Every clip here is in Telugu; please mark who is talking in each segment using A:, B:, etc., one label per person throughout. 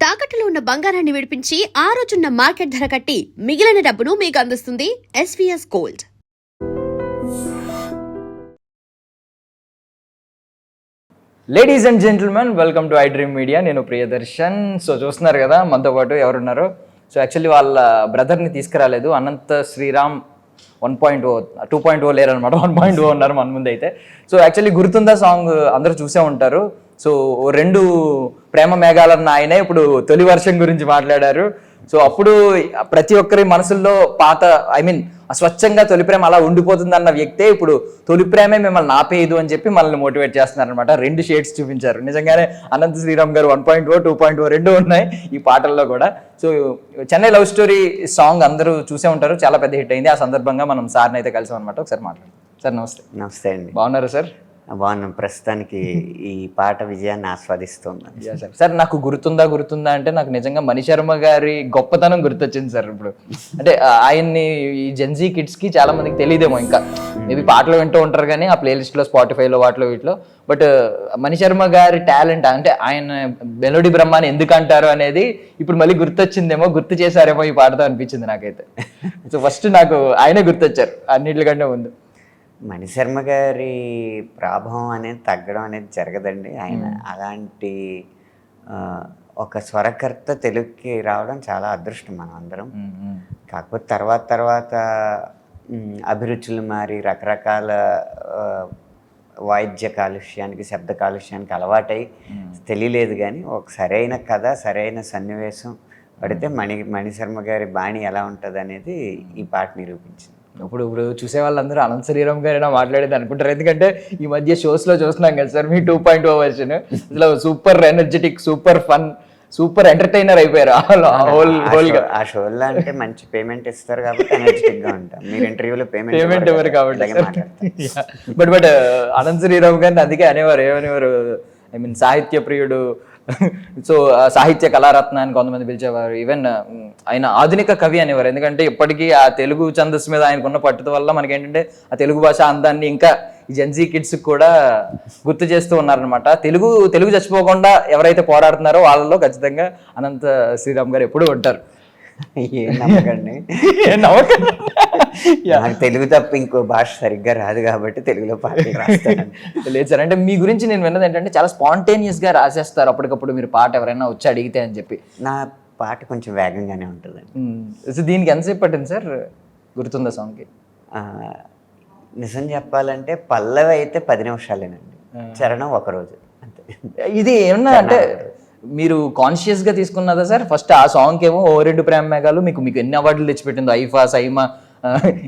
A: తాకట్టులో ఉన్న బంగారాన్ని విడిపించి ఆ రోజున్న మార్కెట్ ధర కట్టి మిగిలిన డబ్బును మీకు అందిస్తుంది SVS gold.
B: Ladies and gentlemen, welcome to I dream media. నేను ప్రియదర్శన్. సో చూస్తున్నారు కదా మనతో పాటు ఎవరున్నారు. సో యాక్చువల్లీ వాళ్ళ బ్రదర్ని తీసుకురాలేదు. అనంత శ్రీరామ్ 1.0 2.0 లేరనమాట, 1.0 ఉన్నారు మన ముందు అయితే. సో యాక్చువల్లీ గుర్తుందా సాంగ్ అందరూ చూసే ఉంటారు. సో రెండు ప్రేమ మేఘాలన్న ఆయనే ఇప్పుడు తొలి వర్షం గురించి మాట్లాడారు. సో అప్పుడు ప్రతి ఒక్కరి మనసుల్లో పాత స్వచ్ఛంగా తొలి ప్రేమ అలా ఉండిపోతుందన్న వ్యక్తే ఇప్పుడు తొలి ప్రేమే మిమ్మల్ని ఆపేయదు అని చెప్పి మనల్ని మోటివేట్ చేస్తున్నారు అనమాట. రెండు షేడ్స్ చూపించారు. నిజంగానే అనంత శ్రీరామ్ గారు 1.0 2.0 రెండు ఉన్నాయి ఈ పాటల్లో కూడా. So Chennai love story song అందరూ చూసే ఉంటారు, చాలా పెద్ద హిట్ అయింది. ఆ సందర్భంగా మనం సార్ని అయితే కలిసాం అనమాట. ఒకసారి మాట్లాడాం. సార్ నమస్తే.
C: నమస్తే అండి.
B: బాగున్నారు సార్?
C: బాగున్నాం. ప్రస్తుతానికి ఈ పాట విజయాన్ని ఆస్వాదిస్తున్నాను.
B: సార్ నాకు గుర్తుందా అంటే నాకు నిజంగా మణిశర్మ గారి గొప్పతనం గుర్తొచ్చింది సార్. ఇప్పుడు అంటే ఆయన్ని ఈ జెన్జీ కిడ్స్ కి చాలా మందికి తెలియదేమో, ఇంకా మేబీ పాటలు వింటూ ఉంటారు కానీ ఆ ప్లేలిస్ట్ లో స్పాటిఫైలో వాటిలో వీటిలో. బట్ మణిశర్మ గారి టాలెంట్, అంటే ఆయన మెలోడీ బ్రహ్మాని ఎందుకు అంటారు అనేది ఇప్పుడు మళ్ళీ గుర్తొచ్చిందేమో, గుర్తు చేశారేమో ఈ పాటతో అనిపించింది నాకైతే. సో ఫస్ట్ నాకు ఆయనే గుర్తొచ్చారు అన్నిటికంటే ముందు.
C: మణిశర్మ గారి ప్రాభవం అనేది తగ్గడం అనేది జరగదండి. ఆయన అలాంటి ఒక స్వరకర్త తెలుగుకి రావడం చాలా అదృష్టం మనం అందరం. కాకపోతే తర్వాత అభిరుచులు మారి రకరకాల వాయిద్య కాలుష్యానికి, శబ్ద కాలుష్యానికి అలవాటై తెలియలేదు. కానీ ఒక సరైన కథ, సరైన సన్నివేశం పడితే మణిశర్మ గారి బాణి ఎలా ఉంటుంది అనేది ఈ పాట నిరూపించింది.
B: ఇప్పుడు చూసే వాళ్ళందరూ అనంత శ్రీరామ్ గారైనా మాట్లాడేది అనుకుంటారు. ఎందుకంటే ఈ మధ్య షోస్లో చూస్తున్నాం కదా సార్, మీ 2.0 వర్షన్ అసలు super energetic, super fun, super entertainer అయిపోయారు
C: ఆ షోల్లో. అంటే మంచి పేమెంట్ ఇస్తారు కాబట్టి ఎనర్జెటిక్ గా ఉంటాం. మీరు ఇంటర్వ్యూలో పేమెంట్
B: ఇవ్వరు కాబట్టి. బట్ అనంత శ్రీరామ్ గారిని అందుకే ఏమనేవారు, సాహిత్య ప్రియుడు, సో సాహిత్య కళారత్న అని కొంతమంది పిలిచేవారు. ఈవెన్ ఆయన ఆధునిక కవి అనేవారు. ఎందుకంటే ఇప్పటికీ ఆ తెలుగు ఛందస్సు మీద ఆయనకున్న పట్టుదల వల్ల మనకేంటంటే ఆ తెలుగు భాష అందాన్ని ఇంకా ఈ జెన్జీ కిడ్స్ కూడా గుర్తు చేస్తూ ఉన్నారనమాట. తెలుగు చచ్చిపోకుండా ఎవరైతే పోరాడుతున్నారో వాళ్ళలో ఖచ్చితంగా అనంత శ్రీరామ్ గారు ఎప్పుడూ ఉంటారు.
C: నమ్మకండి. తెలుగు తప్ప ఇంకో భాష సరిగ్గా రాదు కాబట్టి తెలుగులో పాటలు రాస్తాను.
B: లేదు సార్, అంటే మీ గురించి నేను విన్నది ఏంటంటే చాలా స్పాంటేనియస్ గా రాసేస్తారు అప్పటికప్పుడు మీరు పాట ఎవరైనా వచ్చి అడిగితే అని చెప్పి.
C: నా పాట కొంచెం వేగంగానే ఉంటుందండి.
B: సో దీనికి ఎంతసేపు పట్టింది సార్, గుర్తుందా సాంగ్కి?
C: నిజం చెప్పాలంటే పల్లవి అయితే 10 నిమిషాలేనండి, చరణం ఒకరోజు అంతే.
B: ఇది ఏమన్నా అంటే మీరు కాన్షియస్ గా తీసుకున్నదా సార్? ఫస్ట్ ఆ సాంగ్ ఏమో ఓ రెండు ప్రేమ మేఘాలు మీకు ఎన్ని అవార్డులు తెచ్చిపెట్టిందో, ఐఫా, సైమా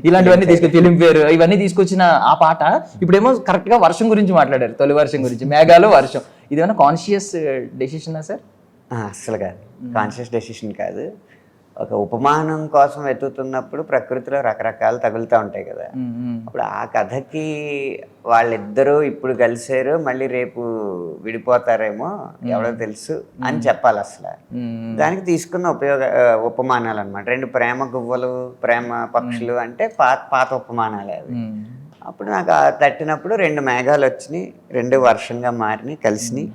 B: ఇలాంటివన్నీ ఫిలిం ఫేర్ ఇవన్నీ తీసుకొచ్చిన ఆ పాట ఇప్పుడేమో కరెక్ట్ గా వర్షం గురించి మాట్లాడారు, తొలి వర్షం గురించి, మేఘాలు వర్షం. ఇదేమన్నా కాన్షియస్ డెసిషనా సార్?
C: అస్సలు కాదు, కాన్షియస్ డెసిషన్ కాదు. ఒక ఉపమానం కోసం వెతుకుతున్నప్పుడు ప్రకృతిలో రకరకాలు తగులుతూ ఉంటాయి కదా. అప్పుడు ఆ కథకి వాళ్ళిద్దరూ ఇప్పుడు కలిసారు, మళ్ళీ రేపు విడిపోతారేమో ఎవరో తెలుసు అని చెప్పాలి అసలు. దానికి తీసుకున్న ఉపమానాలు అనమాట. రెండు ప్రేమ గువ్వలు, ప్రేమ పక్షులు అంటే పాత ఉపమానాలే అవి. అప్పుడు నాకు తట్టినప్పుడు రెండు మేఘాలు వచ్చినాయి, రెండు వర్షంగా మారినాయి, కలిసినాయి.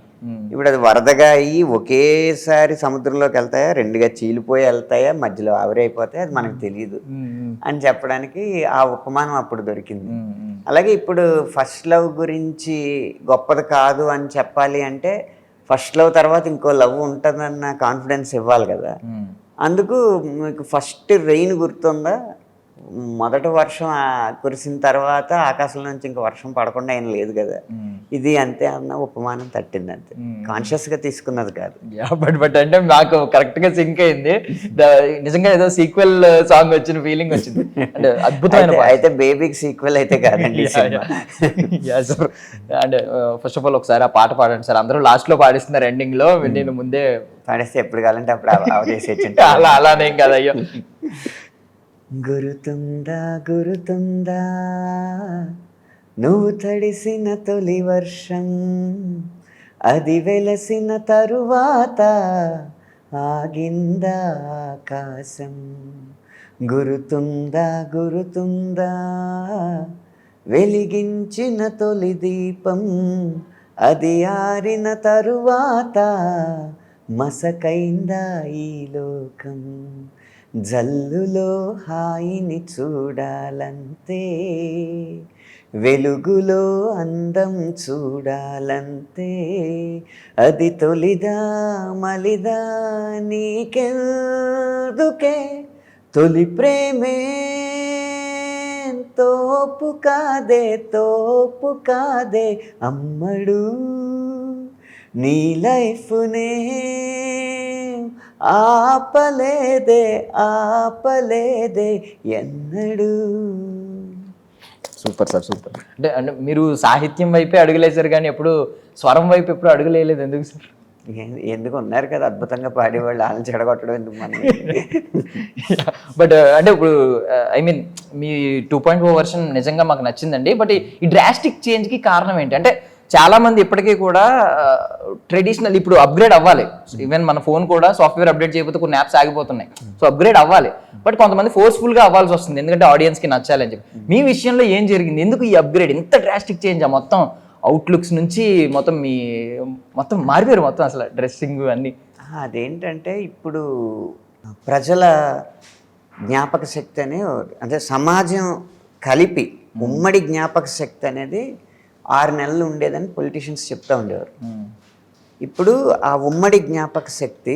C: ఇప్పుడు అది వరదగా అయ్యి ఒకేసారి సముద్రంలోకి వెళ్తాయా, రెండుగా చీలిపోయి వెళ్తాయా, మధ్యలో ఆవిరైపోతాయి, అది మనకు తెలియదు అని చెప్పడానికి ఆ ఉపమానం అప్పుడు దొరికింది. అలాగే ఇప్పుడు ఫస్ట్ లవ్ గురించి గొప్పది కాదు అని చెప్పాలి అంటే ఫస్ట్ లవ్ తర్వాత ఇంకో లవ్ ఉంటుందన్న కాన్ఫిడెన్స్ ఇవ్వాలి కదా. అందుకు మీకు ఫస్ట్ రెయిన్ గుర్తుందా? మొదటి వర్షం కురిసిన తర్వాత ఆకాశం నుంచి ఇంకా వర్షం పడకుండా ఏం లేదు కదా. ఇది అంతే అన్న ఉపమానం తట్టింది, అంతే. కాన్షియస్ గా తీసుకున్నది కాదు.
B: బట్ అంటే నాకు కరెక్ట్ గా సింక్ అయింది. నిజంగా ఏదో సీక్వెల్ సాంగ్ వచ్చిన ఫీలింగ్ వచ్చింది. అంటే అద్భుతమైన.
C: అయితే బేబీకి సీక్వెల్ అయితే కాదండి.
B: అంటే ఫస్ట్ ఆఫ్ ఆల్ ఒకసారి ఆ పాట పాడండి సార్. అందరూ లాస్ట్ లో పాడిస్తున్నారు, ఎండింగ్ లో నేను ముందే
C: పాడేస్తే ఎప్పుడు కావాలంటే అప్పుడు
B: అలానేం కదా. అయ్యో,
C: గురుతుందా నువ్వు తడిసిన తొలి వర్షం, అది వెలసిన తరువాత ఆగిందా ఆకాశం. గురుతుందా వెలిగించిన తొలి దీపం, అది ఆరిన తరువాత మసకైందా ఈ లోకం, జల్లులో హాయిని చూడాలంతే, వెలుగులో అందం చూడాలంతే, అది తొలిదా మలిదా నీకెందుకే, తొలి ప్రేమే తోపు కాదే అమ్మడు, నీ లైఫ్నే ఆపలేదే ఎన్నడు.
B: Super sir, super. అంటే అంటే మీరు సాహిత్యం వైపే అడుగులేసారు కానీ ఎప్పుడు స్వరం వైపు ఎప్పుడు అడుగులేయలేదు, ఎందుకు సార్?
C: ఎందుకు ఉన్నారు కదా అద్భుతంగా పాడేవాళ్ళు, వాళ్ళని చెడగొట్టడం ఎందుకు మనం.
B: బట్ అంటే ఇప్పుడు ఐ మీన్ మీ 2.0 వర్షన్ నిజంగా మాకు నచ్చిందండి. బట్ ఈ డ్రాస్టిక్ చేంజ్కి కారణం ఏంటి అంటే చాలా మంది ఇప్పటికీ కూడా ట్రెడిషనల్ ఇప్పుడు అప్గ్రేడ్ అవ్వాలి. ఈవెన్ మన ఫోన్ కూడా సాఫ్ట్వేర్ అప్డేట్ చేయకపోతే కొన్ని యాప్స్ ఆగిపోతున్నాయి. సో అప్గ్రేడ్ అవ్వాలి, బట్ కొంతమంది ఫోర్స్ఫుల్గా అవ్వాల్సి వస్తుంది ఎందుకంటే ఆడియన్స్కి నచ్చాలి అని చెప్పి. మీ విషయంలో ఏం జరిగింది, ఎందుకు ఈ అప్గ్రేడ్ ఇంత డ్రాస్టిక్ చేంజ్? మొత్తం అవుట్లుక్స్ నుంచి మొత్తం మారిపోయారు, మొత్తం అసలు డ్రెస్సింగ్ అన్నీ.
C: అదేంటంటే ఇప్పుడు ప్రజల జ్ఞాపక శక్తి అని, అంటే సమాజం కలిపి ఉమ్మడి జ్ఞాపక శక్తి అనేది 6 నెలలు ఉండేదని పొలిటీషియన్స్ చెప్తూ ఉండేవారు. ఇప్పుడు ఆ ఉమ్మడి జ్ఞాపక శక్తి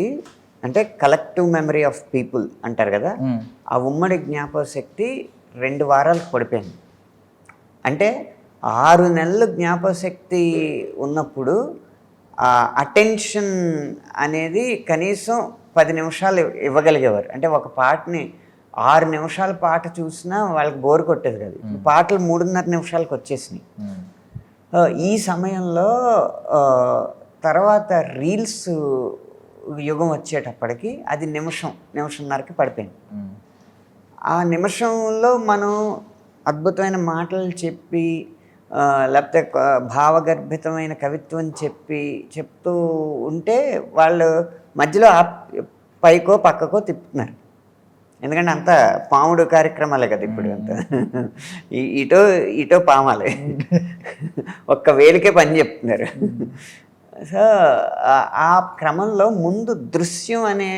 C: అంటే కలెక్టివ్ మెమరీ ఆఫ్ పీపుల్ అంటారు కదా, ఆ ఉమ్మడి జ్ఞాపక శక్తి 2 వారాలకు పడిపోయింది. అంటే 6 నెలలు జ్ఞాపక శక్తి ఉన్నప్పుడు అటెన్షన్ అనేది కనీసం 10 నిమిషాలు ఇవ్వగలిగేవారు. అంటే ఒక పాటని 6 నిమిషాల పాట చూసినా వాళ్ళకి బోర్ కొట్టేది కదా. పాటలు 3.5 నిమిషాలకు వచ్చేసినాయి. ఈ సమయంలో తర్వాత రీల్స్ యుగం వచ్చేటప్పటికి అది నిమిషంన్నరకి పడిపోయింది. ఆ నిమిషంలో మనం అద్భుతమైన మాటలు చెప్పి లేకపోతే భావగర్భితమైన కవిత్వం చెప్తూ ఉంటే వాళ్ళు మధ్యలో పైకో పక్కకో తిప్పుతున్నారు. ఎందుకంటే అంత పాముడు కార్యక్రమాలే కదా ఇప్పుడు, అంత ఇటో పామాలే, ఒక్క వేలికే పని చెప్తున్నారు. సో ఆ క్రమంలో ముందు దృశ్యం అనే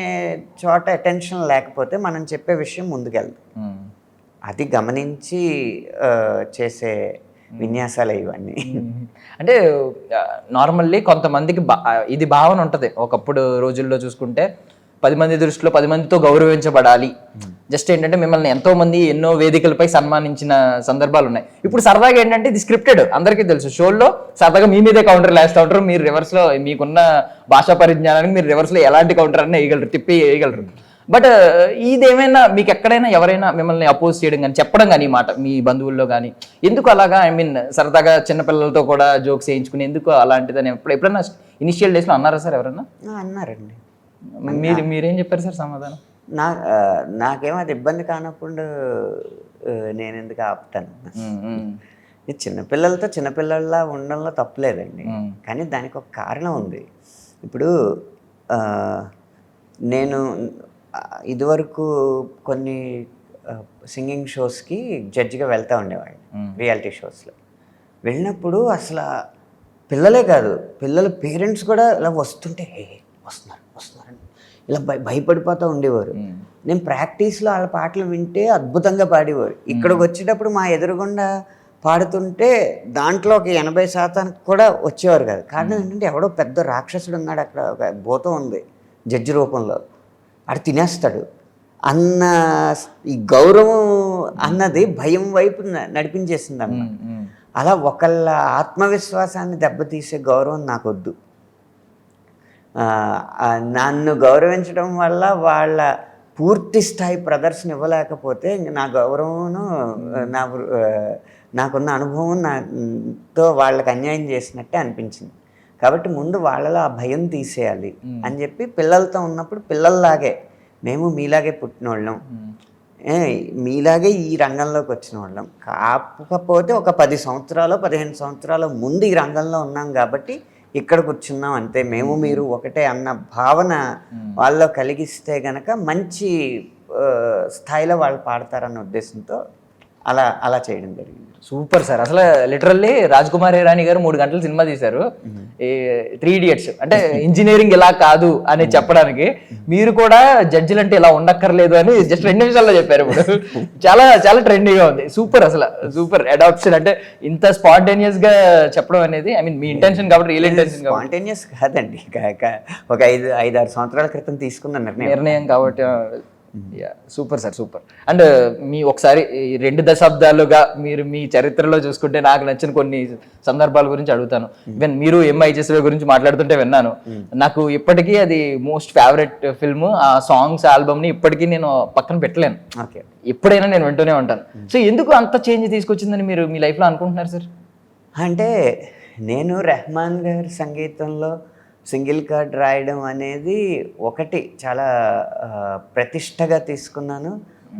C: చోట అటెన్షన్ లేకపోతే మనం చెప్పే విషయం ముందుకెళ్దు. అది గమనించి చేసే విన్యాసాలు ఇవన్నీ.
B: అంటే నార్మల్లీ కొంతమందికి ఇది భావన ఉంటుంది. ఒకప్పుడు రోజుల్లో చూసుకుంటే 10 మంది దృష్టిలో 10 మందితో గౌరవించబడాలి. జస్ట్ ఏంటంటే మిమ్మల్ని ఎంతో మంది ఎన్నో వేదికలపై సన్మానించిన సందర్భాలు ఉన్నాయి. ఇప్పుడు సరదాగా ఏంటంటే ఇది స్క్రిప్టెడ్, అందరికీ తెలుసు. షోల్లో సరదాగా మీ మీదే కౌంటర్ వేస్తూ ఉంటారు. మీరు రివర్స్లో మీకున్న భాషా పరిజ్ఞానానికి మీరు రివర్స్లో ఎలాంటి కౌంటర్ అన్నీ వేయగలరు, తిప్పి వేయగలరు. బట్ ఇదేమైనా మీకు ఎక్కడైనా ఎవరైనా మిమ్మల్ని అపోజ్ చేయడం కానీ చెప్పడం కానీ, మాట మీ బంధువుల్లో కానీ ఎందుకు అలాగా, ఐ మీన్ సరదాగా చిన్నపిల్లలతో కూడా జోక్స్ వేయించుకుని ఎందుకు అలాంటిదని ఎప్పుడైనా ఇనిషియల్ డేస్లో అన్నారా సార్ ఎవరన్నా?
C: అన్నారండి.
B: మీరేం చెప్పారు సార్ సమాధానం?
C: నాకేమో అది ఇబ్బంది కానప్పుడు నేను ఎందుకు ఆపుతాను. చిన్నపిల్లలతో చిన్నపిల్లల్లా ఉండడంలో తప్పులేదండి, కానీ దానికి ఒక కారణం ఉంది. ఇప్పుడు నేను ఇదివరకు కొన్ని సింగింగ్ షోస్కి జడ్జిగా వెళ్తూ ఉండేవాడిని, రియాలిటీ షోస్లో. వెళ్ళినప్పుడు అసలు పిల్లలే కాదు, పిల్లల పేరెంట్స్ కూడా ఇలా వస్తుంటే వస్తున్నారని ఇలా భయపడిపోతూ ఉండేవారు. నేను ప్రాక్టీస్లో వాళ్ళ పాటలు వింటే అద్భుతంగా పాడేవారు. ఇక్కడికి వచ్చేటప్పుడు మా ఎదురుగుండా పాడుతుంటే దాంట్లో ఒక 80% కూడా వచ్చేవారు కాదు. కారణం ఏంటంటే ఎవడో పెద్ద రాక్షసుడు ఉన్నాడు అక్కడ, ఒక భూతం ఉంది జడ్జి రూపంలో, ఆడు తినేస్తాడు అన్న ఈ గౌరవం అన్నది భయం వైపు నడిపించేసింది అన్న. అలా ఒకళ్ళ ఆత్మవిశ్వాసాన్ని దెబ్బతీసే గౌరవం నాకొద్దు. నన్ను గౌరవించడం వల్ల వాళ్ళ పూర్తి స్థాయి ప్రదర్శన ఇవ్వలేకపోతే నా గౌరవమును నాకున్న అనుభవం నాతో వాళ్ళకి అన్యాయం చేసినట్టే అనిపించింది. కాబట్టి ముందు వాళ్ళలో ఆ భయం తీసేయాలి అని చెప్పి పిల్లలతో ఉన్నప్పుడు పిల్లల్లాగే మేము మీలాగే పుట్టిన వాళ్ళం, మీలాగే ఈ రంగంలోకి వచ్చిన వాళ్ళం, కాకపోతే ఒక 10 సంవత్సరాలు 15 సంవత్సరాల ముందు ఈ రంగంలో ఉన్నాం కాబట్టి ఇక్కడ కూర్చున్నాం అంతే, మేము మీరు ఒకటే అన్న భావన వాళ్ళలో కలిగిస్తే గనక మంచి స్థాయిలో వాళ్ళు పాడతారన్న ఉద్దేశంతో అలా అలా చేయడం జరిగింది.
B: Super sir. అసలు లిటరల్లీ రాజ్ కుమార్ హిరానీ గారు 3 గంటల సినిమా తీశారు, ఈ 3 Idiots. అంటే ఇంజనీరింగ్ ఇలా కాదు అని చెప్పడానికి మీరు కూడా జడ్జిలు అంటే ఇలా ఉండక్కర్లేదు అని జస్ట్ 2 నిమిషాల్లో చెప్పారు. ఇప్పుడు చాలా చాలా ట్రెండీగా ఉంది. సూపర్, అసలు సూపర్ అడాప్షన్. అంటే ఇంత స్పాంటేనియస్ గా చెప్పడం అనేది, ఐ మీన్ మీ ఇంటెన్షన్ కాబట్టి, రియల్ ఇంటెన్షన్ కాబట్టి.
C: స్పాంటేనియస్ కాదండి, ఒక 5-6 సంవత్సరాల క్రితం తీసుకున్న
B: నిర్ణయం కాబట్టి. Super sir, super. అండ్ మీ ఒకసారి 2 దశాబ్దాలుగా మీరు మీ చరిత్రలో చూసుకుంటే నాకు నచ్చిన కొన్ని సందర్భాల గురించి అడుగుతాను. ఈవెన్ మీరు MIHSV గురించి మాట్లాడుతుంటే విన్నాను. నాకు ఇప్పటికీ అది మోస్ట్ ఫేవరెట్ ఫిల్మ్. ఆ సాంగ్స్ ఆల్బమ్ ని ఇప్పటికీ నేను పక్కన పెట్టలేను, ఎప్పుడైనా నేను వింటూనే ఉంటాను. సో ఎందుకు అంత చేంజ్ తీసుకొచ్చిందని మీరు మీ లైఫ్లో అనుకుంటున్నారు సార్?
C: అంటే నేను రెహమాన్ గారి సంగీతంలో సింగిల్ కార్డ్ రాయడం అనేది ఒకటి చాలా ప్రతిష్టగా తీసుకున్నాను,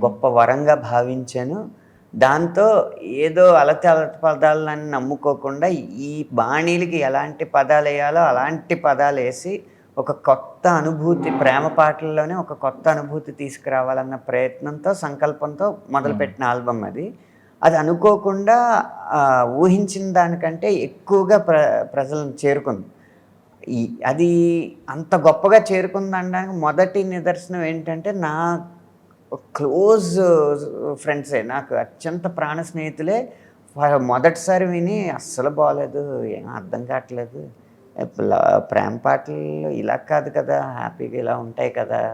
C: గొప్ప వరంగా భావించాను. దాంతో ఏదో అలతి పదాలని నమ్ముకోకుండా ఈ బాణీలకి ఎలాంటి పదాలు వేయాలో అలాంటి పదాలు వేసి ఒక కొత్త అనుభూతి, ప్రేమ పాటల్లోనే ఒక కొత్త అనుభూతి తీసుకురావాలన్న ప్రయత్నంతో, సంకల్పంతో మొదలుపెట్టిన ఆల్బమ్ అది. అది అనుకోకుండా ఊహించిన దానికంటే ఎక్కువగా ప్రజలను చేరుకుంది. అది అంత గొప్పగా చేరుకుందనడానికి మొదటి నిదర్శనం ఏంటంటే, నా క్లోజ్ ఫ్రెండ్సే, నాకు అత్యంత ప్రాణ స్నేహితులే మొదటిసారి విని అస్సలు బాగోలేదు, ఏం అర్థం కావట్లేదు, ప్రేమ పాటలు ఇలా కాదు కదా, హ్యాపీగా ఇలా ఉంటాయి కదా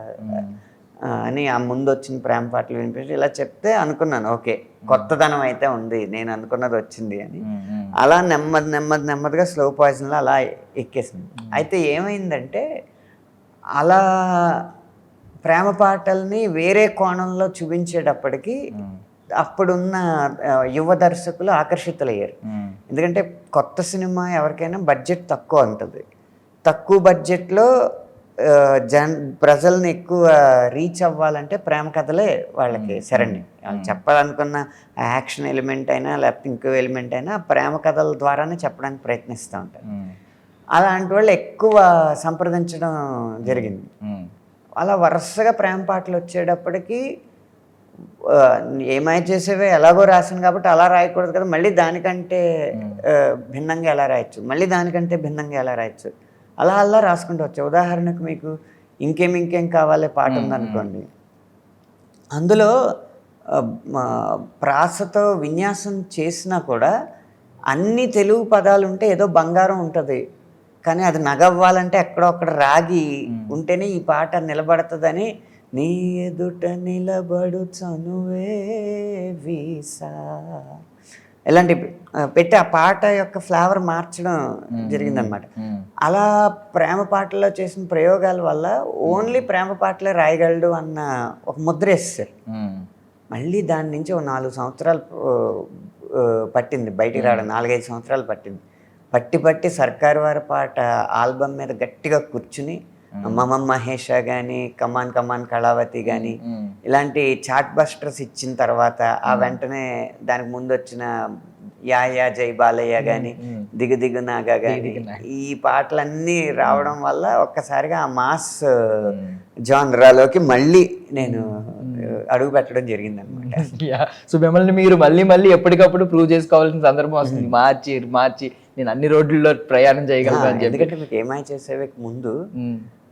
C: అని ఆ ముందు వచ్చిన ప్రేమ పాటలు వినిపించి ఇలా చెప్తే అనుకున్నాను, ఓకే కొత్తదనం అయితే ఉంది, నేను అనుకున్నది వచ్చింది అని. అలా నెమ్మదిగా స్లో పాయిజన్లో అలా ఎక్కేసింది. అయితే ఏమైందంటే, అలా ప్రేమ పాటల్ని వేరే కోణంలో చూపించేటప్పటికి అప్పుడున్న యువ దర్శకులు ఆకర్షితులయ్యారు. ఎందుకంటే కొత్త సినిమా ఎవరికైనా బడ్జెట్ తక్కువ ఉంటుంది, తక్కువ బడ్జెట్లో ప్రజల్ని ఎక్కువ రీచ్ అవ్వాలంటే ప్రేమ కథలే వాళ్ళకి శరణ్యం. వాళ్ళు చెప్పాలనుకున్న యాక్షన్ ఎలిమెంట్ అయినా లేకపోతే ఇంకో ఎలిమెంట్ అయినా ప్రేమ కథల ద్వారానే చెప్పడానికి ప్రయత్నిస్తూ ఉంటారు. అలాంటి వాళ్ళు ఎక్కువ సంప్రదించడం జరిగింది. అలా వరుసగా ప్రేమ పాటలు వచ్చేటప్పటికి MIHSV ఎలాగో రాసింది కాబట్టి అలా రాయకూడదు కదా, మళ్ళీ దానికంటే భిన్నంగా ఎలా రాయొచ్చు, మళ్ళీ దానికంటే భిన్నంగా ఎలా రాయొచ్చు, అలా రాసుకుంటూ వచ్చా. ఉదాహరణకు మీకు ఇంకేం కావాలి పాట ఉందనుకోండి, అందులో ప్రాసతో విన్యాసం చేసినా కూడా అన్ని తెలుగు పదాలు ఉంటే ఏదో బంగారం ఉంటుంది, కానీ అది నగవ్వాలంటే ఎక్కడో అక్కడ రాగి ఉంటేనే ఈ పాట నిలబడుతుందని, నీ ఎదుట నిలబడు చనువే వీసా ఇలాంటి పెట్టి ఆ పాట యొక్క ఫ్లేవర్ మార్చడం జరిగిందనమాట. అలా ప్రేమ పాటల్లో చేసిన ప్రయోగాల వల్ల ఓన్లీ ప్రేమ పాటలే రాయగలడు అన్న ఒక ముద్ర వేసేసారు. మళ్ళీ దాని నుంచి ఒక 4 సంవత్సరాలు పట్టింది బయటికి రావడం, 4-5 సంవత్సరాలు పట్టింది. పట్టి సర్కారు వారి పాట ఆల్బమ్ మీద గట్టిగా కూర్చుని మమం మహేష కానీ, కమాన్ కళావతి కానీ ఇలాంటి చాట్ బస్టర్స్ ఇచ్చిన తర్వాత, ఆ వెంటనే దానికి ముందు వచ్చిన యా జై బాలయ్య కానీ, దిగు నాగా కానీ, ఈ పాటలన్నీ రావడం వల్ల ఒక్కసారిగా ఆ మాస్ జానరాలోకి మళ్ళీ నేను అడుగు పెట్టడం జరిగింది అనమాట.
B: సో మిమ్మల్ని మీరు మళ్ళీ ఎప్పటికప్పుడు ప్రూవ్ చేసుకోవాల్సిన సందర్భం వస్తుంది, మార్చి నేను అన్ని రోడ్లలో ప్రయాణం చేయగలను అని.
C: ఎందుకంటే మీకు MIHSV ముందు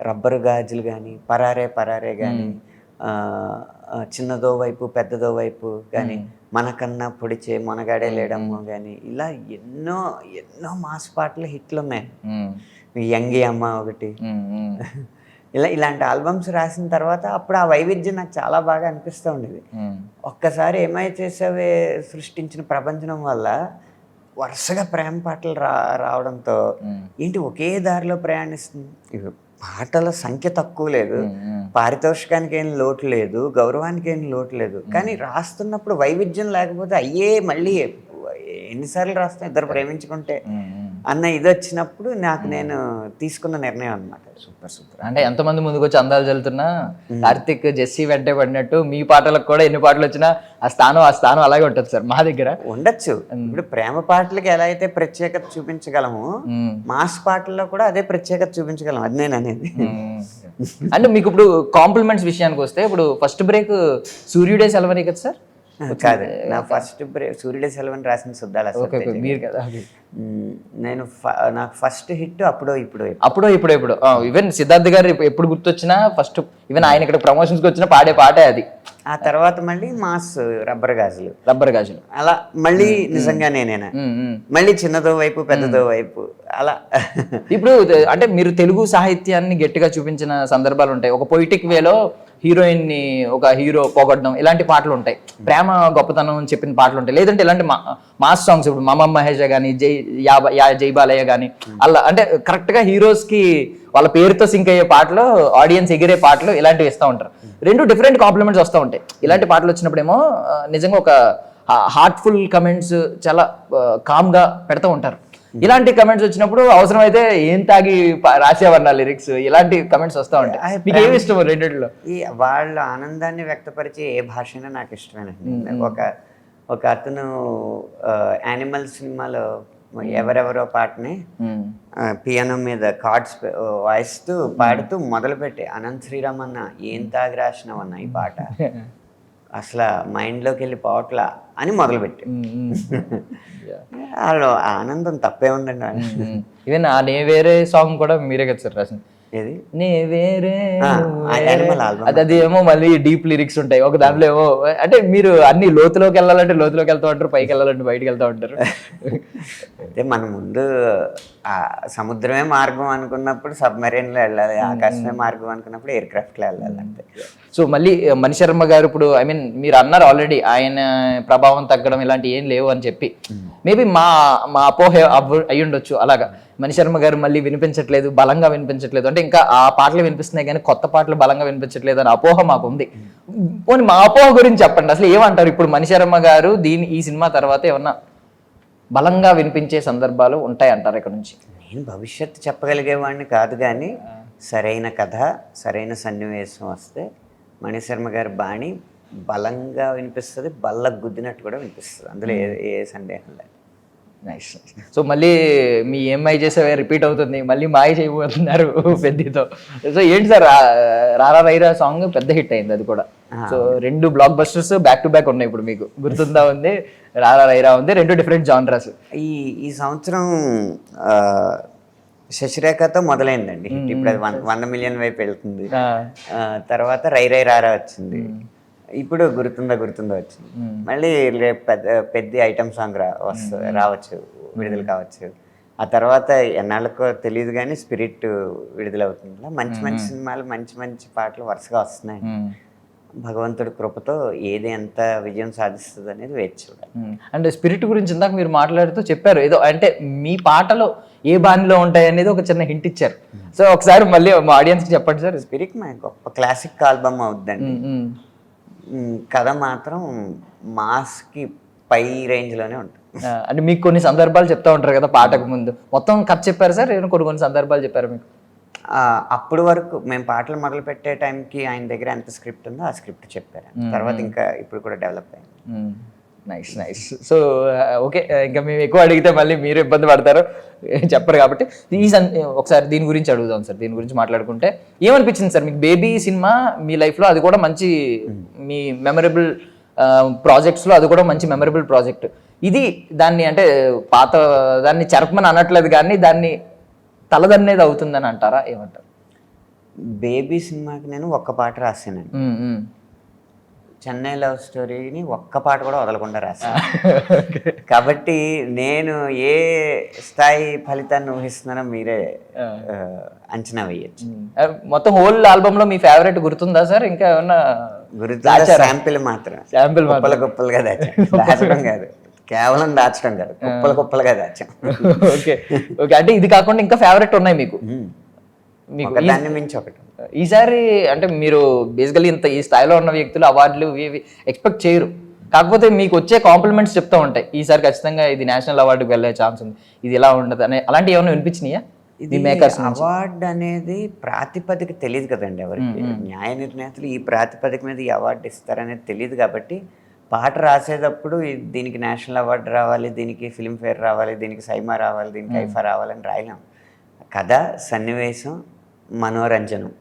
C: రబ్బరు గాజులు కానీ, పరారే కానీ, చిన్నదో వైపు పెద్దదో వైపు కానీ, మనకన్నా పొడిచే మనగాడే లేడమ్మో కానీ, ఇలా ఎన్నో మాస్ పాటలు హిట్లు ఉన్నాయి. యంగి అమ్మ ఒకటి, ఇలాంటి ఆల్బమ్స్ రాసిన తర్వాత అప్పుడు ఆ వైవిధ్యం నాకు చాలా బాగా అనిపిస్తూ ఉండేది. ఒక్కసారి MIHSV సృష్టించిన ప్రపంచం వల్ల వరుసగా ప్రేమ పాటలు రావడంతో ఏంటి ఒకే దారిలో ప్రయాణిస్తుంది. పాటల సంఖ్య తక్కువ లేదు, పారితోషికానికి ఏం లోటు లేదు, గౌరవానికి ఏం లోటు లేదు, కానీ రాస్తున్నప్పుడు వైవిధ్యం లేకపోతే అయ్యే మళ్ళీ ఎన్నిసార్లు రాస్తాం ఇద్దరు ప్రేమించుకుంటే అన్న ఇది వచ్చినప్పుడు నేను తీసుకున్న నిర్ణయం అన్నమాట.
B: సూపర్. అంటే ఎంతమంది ముందుకు వచ్చి అందాలు చల్లుతున్నా కార్తిక్ జెస్సీ వెంటే పడినట్టు మీ పాటలకు కూడా ఎన్ని పాటలు వచ్చినా ఆ స్థానం అలాగే ఉంటుంది సార్ మా దగ్గర.
C: ఉండొచ్చు. ఇప్పుడు ప్రేమ పాటలకి ఎలా అయితే ప్రత్యేకత చూపించగలము, మాస్ పాటల్లో కూడా అదే ప్రత్యేకత చూపించగలం, అది నేను అనేది.
B: అంటే మీకు ఇప్పుడు కాంప్లిమెంట్స్ విషయానికి వస్తే, ఇప్పుడు ఫస్ట్ బ్రేక్ సూర్యుడే సెలవని కదా సార్,
C: కాదు, నా ఫస్ట్ సూర్యుడే సెలవని రాసిన శుద్ధాల
B: ఓకే ఓకే మీరు కదా
C: నేను నాకు ఫస్ట్ హిట్ అప్పుడో
B: ఇప్పుడు ఈవెన్ సిద్ధార్థ్ గారు ఎప్పుడు గుర్తొచ్చినా ఫస్ట్ ఈవెన్ ఆయన ఇక్కడ ప్రమోషన్స్కి వచ్చినా పాడే పాటే అది.
C: ఆ తర్వాత మళ్ళీ మాస్ రబ్బర్ గాజులు అలా మళ్ళీ నిజంగా నేనేనా మళ్ళీ చిన్నదో వైపు పెద్దదో వైపు అలా.
B: ఇప్పుడు అంటే మీరు తెలుగు సాహిత్యాన్ని గట్టిగా చూపించిన సందర్భాలు ఉంటాయి. ఒక పొయిటిక్ వేలో హీరోయిన్ ని ఒక హీరో పోగొట్టడం ఇలాంటి పాటలు ఉంటాయి. ప్రేమ గొప్పతనం చెప్పిన పాటలు ఉంటాయి. లేదంటే ఇలాంటి మాస్ సాంగ్స్ ఇప్పుడు మమ మహేష్ గానీ జై బాలయ్య గానీ అలా అంటే కరెక్ట్ గా హీరోస్ కి వాళ్ళ పేరుతో సింక్ అయ్యే పాటలు, ఆడియన్స్ ఎగిరే పాటలు ఇలాంటివి ఇస్తూ ఉంటారు. రెండు డిఫరెంట్ కాంప్లిమెంట్స్ వస్తూ ఉంటాయి. ఇలాంటి పాటలు వచ్చినప్పుడేమో నిజంగా ఒక హార్ట్ఫుల్ కమెంట్స్ చాలా కామ్ గా పెడతా ఉంటారు. ఇలాంటి కమెంట్స్ వచ్చినప్పుడు అవసరమైతే ఏం తాగి రాసేవన్నా లిరిక్స్ ఇలాంటి కమెంట్స్ వస్తూ ఉంటాయి. మీకు ఏమి ఇష్టం రెండిట్లో?
C: ఈ వాళ్ళ ఆనందాన్ని వ్యక్తపరిచే ఏ భాషైనా నాకు ఇష్టమేనండి. ఒక అతను యానిమల్ సినిమాలో ఎవరెవరో పాటని పియానో మీద కార్డ్స్ వాయిస్తూ పాడుతూ మొదలుపెట్టి అనంత్ శ్రీరామ్ అన్న ఏం తాగి రాసినావన్న ఈ పాట అసలు మైండ్లోకి వెళ్ళి పోవట్లా అని మొదలుపెట్టి వాళ్ళు ఆనందం తప్పే ఉందండి.
B: ఈవెన్ ఆ నే వేరే సాంగ్ కూడా మీరే కదా సార్ రాసింది.
C: ఏది
B: నే వేరే
C: అది
B: ఏమో మళ్ళీ డీప్ లిరిక్స్ ఉంటాయి. ఒక దాంట్లో ఏమో అంటే మీరు అన్ని లోతులోకి వెళ్ళాలంటే లోతులోకి వెళ్తూ ఉంటారు, పైకి వెళ్ళాలంటే బయటకు వెళ్తూ ఉంటారు.
C: అంటే మన ముందు సముద్రమే మార్గం అనుకున్నప్పుడు సబ్మెరీన్లో వెళ్ళాలి, ఆకాశమే మార్గం అనుకున్నప్పుడు ఎయిర్ క్రాఫ్ట్లో వెళ్ళాలి అంతే.
B: సో మళ్ళీ మణిశర్మ గారు ఇప్పుడు ఐ మీన్ మీరు అన్నారు ఆల్రెడీ ఆయన ప్రభావం తగ్గడం ఇలాంటి ఏం లేవు అని చెప్పి, మేబీ మా అపోహ అయ్యి ఉండొచ్చు. అలాగా మణిశర్మ గారు మళ్ళీ వినిపించట్లేదు, బలంగా వినిపించట్లేదు అంటే ఇంకా ఆ పాటలు వినిపిస్తున్నాయి కానీ కొత్త పాటలు బలంగా వినిపించట్లేదు అని అపోహ మాకు ఉంది. పోనీ మా అపోహ గురించి చెప్పండి, అసలు ఏమంటారు? ఇప్పుడు మణిశర్మ గారు ఈ సినిమా తర్వాత ఏమన్నా బలంగా వినిపించే సందర్భాలు ఉంటాయి అంటారు ఇక్కడ నుంచి?
C: నేను భవిష్యత్తు చెప్పగలిగేవాడిని కాదు, కానీ సరైన కథ సరైన సన్నివేశం వస్తే మణిశర్మ గారి బాణి బలంగా వినిపిస్తుంది, బల్లకు గుద్దినట్టు కూడా వినిపిస్తుంది. అందులో ఏ సందేహం లేదు.
B: నైస్. సో మళ్ళీ మీ ఏమై చేసేవే రిపీట్ అవుతుంది, మళ్ళీ మాయ చేయబోతున్నారు పెద్దతో. సో ఏంటి సార్, రారా రైరా సాంగ్ పెద్ద హిట్ అయింది అది కూడా. So 2 black busters back to back ఉన్నాయి. ఇప్పుడు మీకు గుర్తుందా ఉంది, రారా రైరా ఉంది, 2 డిఫరెంట్ జానరాస్.
C: ఈ సంవత్సరం శశిరేఖతో మొదలైందండి. ఇప్పుడు అది 100 మిలియన్ వైపు వెళ్తుంది. తర్వాత రై రై రారా వచ్చింది, ఇప్పుడు గుర్తుందా వచ్చింది. మళ్ళీ రేపు పెద్ద ఐటమ్ సాంగ్ రావచ్చు, విడుదల కావచ్చు. ఆ తర్వాత ఎన్నాళ్ళకో తెలియదు కానీ స్పిరిట్ విడుదలవుతుంది. మంచి మంచి సినిమాలు, మంచి మంచి పాటలు వరుసగా వస్తున్నాయి. భగవంతుడి కృపతో ఏది ఎంత విజయం సాధిస్తుంది అనేది వేచి చూడాలి.
B: అంటే స్పిరిట్ గురించి ఇందాక మీరు మాట్లాడుతూ చెప్పారు ఏదో, అంటే మీ పాటలు ఏ బాణిలో ఉంటాయి అనేది ఒక చిన్న హింట్ ఇచ్చారు. సో ఒకసారి మళ్ళీ మా ఆడియన్స్కి చెప్పండి సార్.
C: స్పిరిట్ మా గొప్ప క్లాసిక్ ఆల్బమ్ అవుద్దండి. కథ మాత్రం మాస్కి పై రేంజ్లోనే ఉంటుంది.
B: అంటే మీకు కొన్ని సందర్భాలు చెప్తా ఉంటారు కదా పాటకు ముందు, మొత్తం కథ చెప్పారు సార్? కొన్ని సందర్భాలు చెప్పారు మీకు?
C: అప్పుడు వరకు మేము పాటలు మొదలు పెట్టే టైంకి ఆయన దగ్గర ఎంత స్క్రిప్ట్ ఉందో ఆ స్క్రిప్ట్ చెప్పారు. తర్వాత ఇంకా ఇప్పుడు కూడా డెవలప్ అయింది.
B: నైస్. సో ఓకే, ఇంకా మేము ఎక్కువ అడిగితే మళ్ళీ మీరు ఇబ్బంది పడతారు, చెప్పరు కాబట్టి ఒకసారి దీని గురించి అడుగుదాం సార్. దీని గురించి మాట్లాడుకుంటే ఏమనిపించింది సార్ మీకు బేబీ సినిమా మీ లైఫ్లో? అది కూడా మంచి మీ మెమరబుల్ ప్రాజెక్ట్స్లో అది కూడా మంచి మెమరబుల్ ప్రాజెక్ట్. ఇది దాన్ని అంటే పాత దాన్ని చెరపమని అనట్లేదు కానీ దాన్ని తలదన్నేది అవుతుందని అంటారా, ఏమంటారు?
C: బేబీ సినిమాకి నేను ఒక్క పాట రాసానండి. చెన్నై లవ్ స్టోరీని ఒక్క పాట కూడా వదలకుండా రాశాను. కాబట్టి నేను ఏ స్థాయి ఫలితాన్ని ఊహిస్తున్నానో మీరే అంచనా వేయచ్చు.
B: మొత్తం హోల్ ఆల్బమ్ లో మీ ఫేవరెట్ గుర్తుందా సార్? ఇంకా ఏమన్నా
C: గుర్తుందా? శాంపిల్ మాత్రం, గొప్పలుగా దాచడం కాదు, కేవలం దాచడం కాదు, కుప్పలుగా దాచాం.
B: ఓకే, అంటే ఇది కాకుండా ఇంకా ఫేవరెట్ ఉన్నాయి మీకు?
C: దాన్ని మించి ఒకటి.
B: ఈసారి అంటే మీరు బేసికలీ ఇంత ఈ స్థాయిలో ఉన్న వ్యక్తులు అవార్డులు ఇవి ఎక్స్పెక్ట్ చేయరు, కాకపోతే మీకు వచ్చే కాంప్లిమెంట్స్ చెప్తూ ఉంటాయి. ఈసారి ఖచ్చితంగా ఇది నేషనల్ అవార్డుకి వెళ్ళే ఛాన్స్ ఉంది, ఇది ఇలా ఉండదు అని అలాంటివి ఏమైనా వినిపించినాయా?
C: ఇది అవార్డు అనేది ప్రాతిపదిక తెలియదు కదండి ఎవరికి. న్యాయ నిర్ణేతలు ఈ ప్రాతిపదిక మీద ఈ అవార్డు ఇస్తారనేది తెలియదు. కాబట్టి పాట రాసేటప్పుడు దీనికి నేషనల్ అవార్డు రావాలి, దీనికి ఫిల్మ్ఫేర్ రావాలి, దీనికి సైమా రావాలి, దీనికి ఐఫా రావాలని రాయలేం. కథ, సన్నివేశం, మనోరంజనం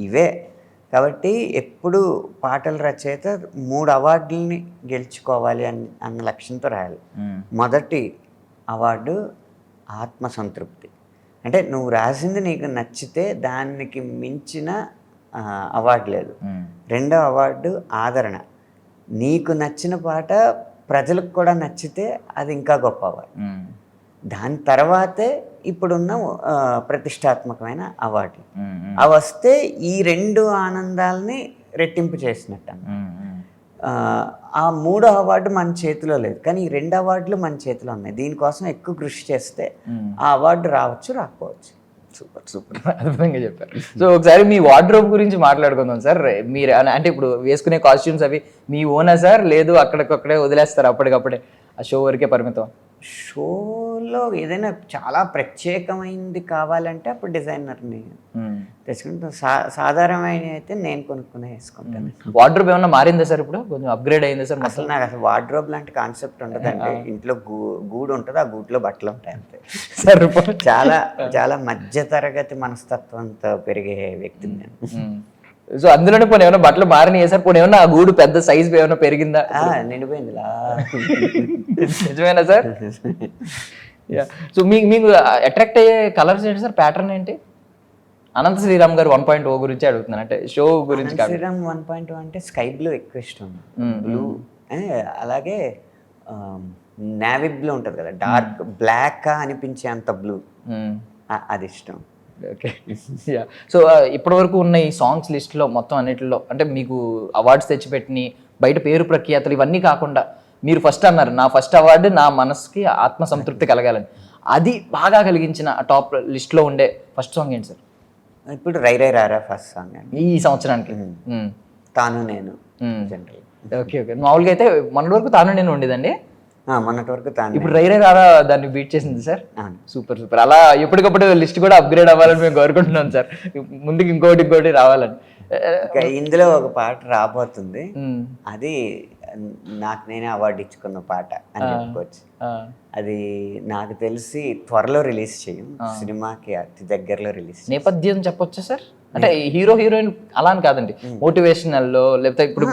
C: ఇవే కాబట్టి ఎప్పుడు పాటల రచయిత 3 అవార్డులని గెలుచుకోవాలి అన్న లక్ష్యంతో రాయాలి. మొదటి అవార్డు ఆత్మసంతృప్తి. అంటే నువ్వు రాసింది నీకు నచ్చితే దానికి మించిన అవార్డు లేదు. రెండో అవార్డు ఆదరణ. నీకు నచ్చిన పాట ప్రజలకు కూడా నచ్చితే అది ఇంకా గొప్ప అవార్డు. దాని తర్వాతే ఇప్పుడున్న ప్రతిష్టాత్మకమైన అవార్డు. అవి వస్తే ఈ 2 ఆనందాలని రెట్టింపు చేసినట్టు. ఆ 3వ అవార్డు మన చేతిలో లేదు, కానీ ఈ 2 అవార్డులు మన చేతిలో ఉన్నాయి. దీనికోసం ఎక్కువ కృషి చేస్తే ఆ అవార్డు రావచ్చు, రాకపోవచ్చు.
B: సూపర్ అద్భుతంగా చెప్పారు. సో ఒకసారి మీ వార్డ్రోబ్ గురించి మాట్లాడుకుందాం సార్. మీరు అంటే ఇప్పుడు వేసుకునే కాస్ట్యూమ్స్ అవి మీ ఓనా సార్, లేదు అక్కడికక్కడే వదిలేస్తారు అప్పటికప్పుడే, ఆ షో వరకే పరిమితం?
C: షోలో ఏదైనా చాలా ప్రత్యేకమైనది కావాలంటే అప్పుడు డిజైనర్ని తెచ్చుకుంటాం. సాధారణమైన అయితే నేను కొనుక్కునే వేసుకుంటాను.
B: వార్డ్రోబ్ ఏమన్నా మారిందా సార్? ఇప్పుడు కొంచెం అప్గ్రేడ్ అయిందా సార్?
C: అసలు నాకు అసలు వార్డ్రోబ్ లాంటి కాన్సెప్ట్ ఉండదండి. ఇంట్లో గూడు ఉంటుంది, ఆ గూట్లో బట్టలు ఉంటాయి అంతే.
B: సార్
C: చాలా చాలా మధ్యతరగతి మనస్తత్వంతో పెరిగే వ్యక్తిని నేను.
B: సో అందులోనే పోనీ ఏమైనా బట్టలు మారినాయి సార్? పోనీ ఏమన్నా ఆ గూడు పెద్ద సైజ్ ఏమైనా పెరిగిందా?
C: నిండిపోయింది.
B: నిజమేనా సార్? సో మీకు అట్రాక్ట్ అయ్యే కలర్స్ ఏంటి సార్? ప్యాటర్న్ ఏంటి? అనంత శ్రీరామ్ గారు 1.0 గురించి అడుగుతున్నాను, అంటే షో గురించి.
C: శ్రీరామ్ 1.0 అంటే స్కై బ్లూ ఎక్కువ ఇష్టం. బ్లూ అలాగే నేవీ బ్లూ ఉంటుంది కదా, డార్క్ బ్లాక్ అనిపించే అంత బ్లూ, అది ఇష్టం.
B: ఓకే. యా. సో ఇప్పటి వరకు ఉన్న ఈ సాంగ్స్ లిస్ట్లో మొత్తం అన్నిటిలో అంటే మీకు అవార్డ్స్ తెచ్చిపెట్టిన బయట పేరు ప్రఖ్యాతలు ఇవన్నీ కాకుండా మీరు ఫస్ట్ అన్నారు, నా ఫస్ట్ అవార్డు నా మనసుకి ఆత్మసంతృప్తి కలగాలని, అది బాగా కలిగించిన టాప్ లిస్ట్లో ఉండే ఫస్ట్ సాంగ్ ఏంటి సార్?
C: ఇప్పుడు రై రై రారా ఫస్ట్ సాంగ్
B: ఈ సంవత్సరానికి.
C: తాను నేను జనరల్.
B: Okay okay. మామూలుగా అయితే మొన్నటి వరకు తాను నేను ఉండేదండి,
C: మొన్నటి వరకు తాను.
B: ఇప్పుడు రై రై రారా దాన్ని బీట్ చేసింది సార్. Super super. అలా ఎప్పటికప్పుడు లిస్ట్ కూడా అప్గ్రేడ్ అవ్వాలని మేము కోరుకుంటున్నాం సార్, ముందుకు ఇంకోటి రావాలని.
C: ఇందులో ఒక పాట రాబోతుంది, అది నాకు నేనే అవార్డు ఇచ్చుకున్న పాట అని చెప్పుకోవచ్చు. అది నాకు తెలిసి త్వరలో రిలీజ్ చేయం, సినిమాకి అతి దగ్గరలో రిలీజ్.
B: నేపథ్యం చెప్పొచ్చా సార్? అంటే హీరో హీరోయిన్ అలా అని కాదండి, మోటివేషనల్ లో లేకపోతే ఇప్పుడు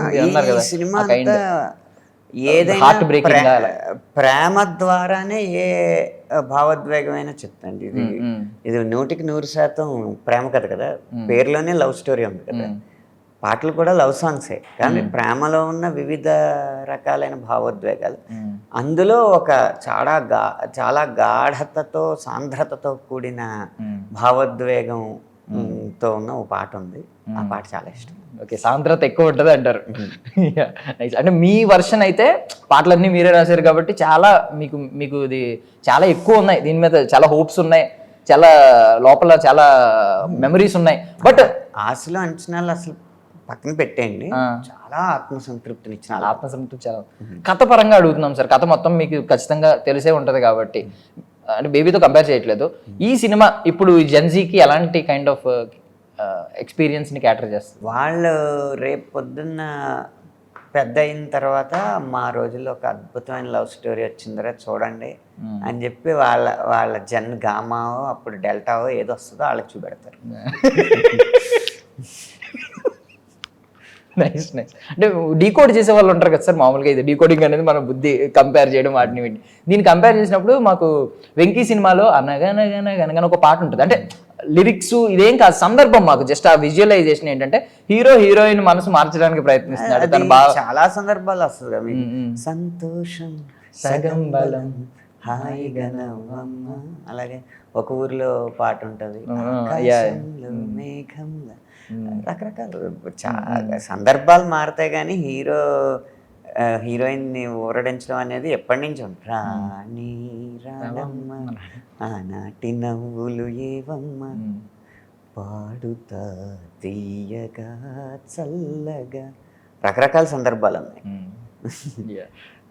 C: సినిమా ఏదైనా ప్రేమ ద్వారానే ఏ భావోద్వేగమైనా చెప్తాండి. ఇది 100% ప్రేమ కథ కదా, పేరులోనే లవ్ స్టోరీ ఉంది కదా. పాటలు కూడా లవ్ సాంగ్సే, కానీ ప్రేమలో ఉన్న వివిధ రకాలైన భావోద్వేగాలు, అందులో ఒక చాలా గాఢతతో సాంద్రతతో కూడిన భావోద్వేగంతో ఉన్న ఒక పాట ఉంది. ఆ పాట చాలా ఇష్టం.
B: ఓకే, సాంద్రత ఎక్కువ ఉంటుంది అంటారు. అంటే మీ వర్షన్ అయితే పాటలన్నీ మీరే రాశారు కాబట్టి చాలా మీకు ఇది చాలా ఎక్కువ ఉన్నాయి, దీని మీద చాలా హోప్స్ ఉన్నాయి, చాలా లోపల చాలా మెమరీస్ ఉన్నాయి. బట్
C: ఆశలు అంచనాలు అసలు పక్కన పెట్టేయండి, చాలా ఆత్మసంతృప్తినిచ్చిన.
B: ఆత్మసంతృప్తి చాలా. కథ పరంగా అడుగుతున్నాం సార్, కథ మొత్తం మీకు ఖచ్చితంగా తెలిసే ఉంటుంది కాబట్టి, అంటే బేబీతో కంపేర్ చేయట్లేదు. ఈ సినిమా ఇప్పుడు జెన్జీకి ఎలాంటి కైండ్ ఆఫ్ ఎక్స్పీరియన్స్ని క్యాటర్ చేస్తుంది?
C: వాళ్ళు రేపు పొద్దున్న పెద్ద అయిన తర్వాత మా రోజుల్లో ఒక అద్భుతమైన లవ్ స్టోరీ వచ్చిందిరా చూడండి అని చెప్పి వాళ్ళ జన్ గామావో అప్పుడు డెల్టావో ఏదో వస్తుందో వాళ్ళకి చూపెడతారు.
B: Nice nice. అంటే డీకోడ్ చేసే వాళ్ళు ఉంటారు కదా సార్, మామూలుగా ఇది డీకోడింగ్ అనేది మన బుద్ధి కంపేర్ చేయడం వాటిని వీటిని. దీన్ని కంపేర్ చేసినప్పుడు మాకు వెంకీ సినిమాలో అనగనగనగనగన ఒక పాట ఉంటుంది, అంటే లిరిక్స్ ఇదేం కాదు, సందర్భం మాకు జస్ట్ ఆ విజువలైజేషన్ ఏంటంటే హీరో హీరోయిన్ మనసు మార్చడానికి ప్రయత్నిస్తున్నాడు.
C: చాలా సందర్భాలు వస్తుంది కదా, సంతోషం సగం బలం హాయిగా నవ్వమ్మ, అలాగే ఒక ఊరిలో పాట ఉంటుంది, మేఘంలో, రకరకాల చాలా సందర్భాలు మారుతాయి. కానీ హీరోయిన్ని ఊరడించడం అనేది ఎప్పటి నుంచి ఉంటుంది. రాణి రాణమ్మ ఆనాటి నవ్వులు ఏవమ్మ పాడుతా తీయగా చల్లగా, రకరకాల సందర్భాలు ఉన్నాయి.